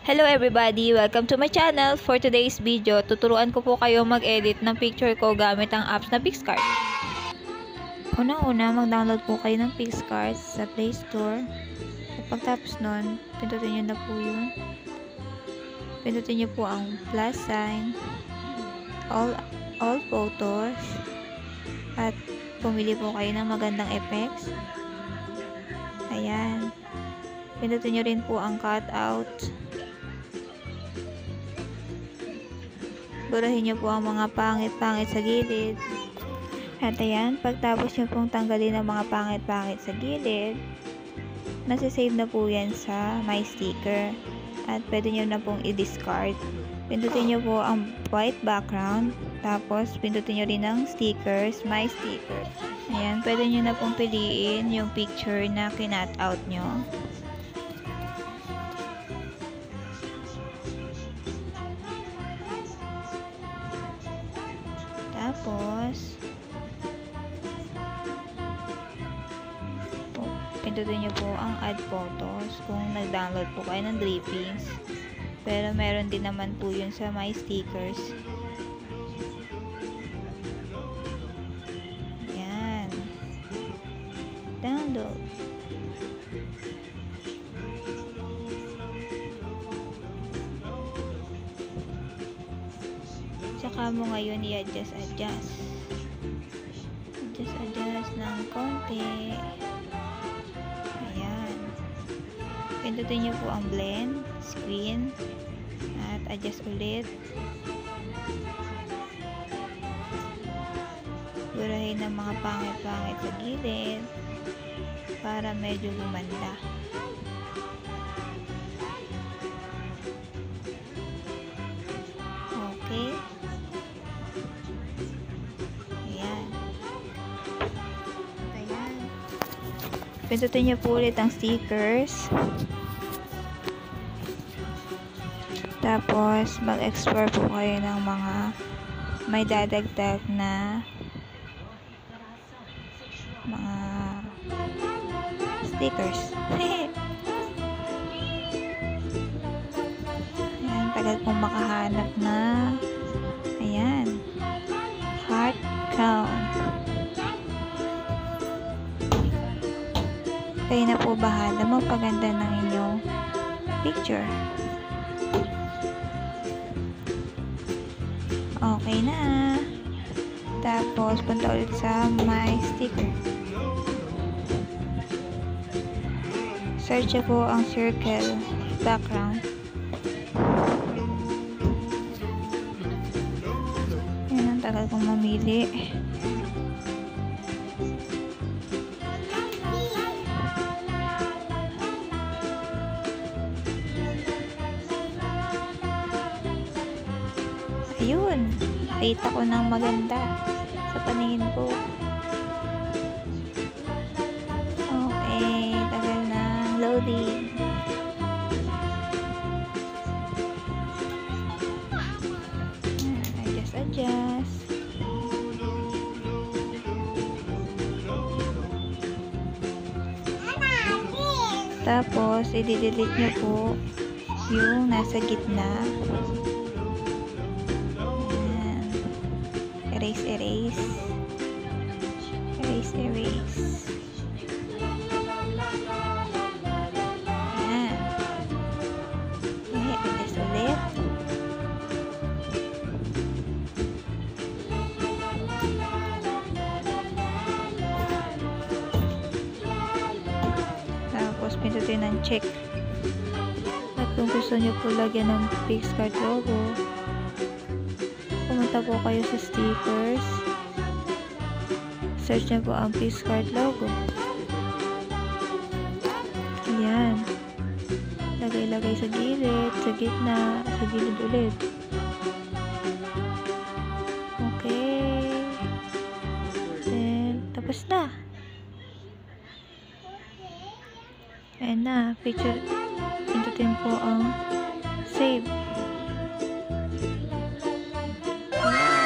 Hello everybody! Welcome to my channel. For today's video, tuturuan ko po kayo mag-edit ng picture ko gamit ang apps na Picsart. Unang-una, mag-download po kayo ng Picsart sa Play Store. At pagtapos nun, pindutin nyo na po yun. Pindutin nyo po ang plus sign, all photos, at pumili po kayo ng magandang effects. Ayan. Pindutin nyo rin po ang cutout. Burahin nyo po ang mga pangit-pangit sa gilid. At ayan, pagtapos nyo pong tanggalin ang mga pangit-pangit sa gilid, nasisave na po yan sa My Sticker. At pwede nyo na pong i-discard. Pindutin nyo po ang white background. Tapos, pindutin nyo rin ang stickers, My Sticker. Ayan, pwede nyo na pong piliin yung picture na kinat out nyo. Tapos, pindutin nyo po ang add photos kung nag-download po kayo ng drippings. Pero meron din naman po yun sa My Stickers. Yan. Download. Tsaka mo ngayon i-adjust ng konti. Ayan. Pindutin nyo po ang blend, screen, at adjust ulit. Burahin ng mga pangit-pangit sa gilid para medyo gumanda. Okay. Pindutin nyo po ulit ang stickers. Tapos, mag-explore po kayo ng mga may dadagdag na mga stickers. Ayan, tagal pong makahanap na. Ayan. Heart count. Kayo na po bahala magpaganda ng inyong picture. Okay na. Tapos, punta ulit sa My Sticker. Search po ang circle background. Yan, ang tagal kong mamili. Ayun, nakita ko ng maganda sa paningin ko. Okay, tagal ng loading. Adjust. Tapos, i-delete nyo po yung nasa gitna. Erase. Ayan. Okay, adjust ulit. Tapos, pindutin ng check. At kung gusto nyo po lagyan ng Picsart logo, pumunta po kayo sa stickers. Search nyo po ang Picsart logo. Ayan. Lagay-lagay sa gilid, sa gitna, sa gilid ulit. Okay. Then, tapos na. Ayan na. Picture. Pindutin po ang save. Ayan.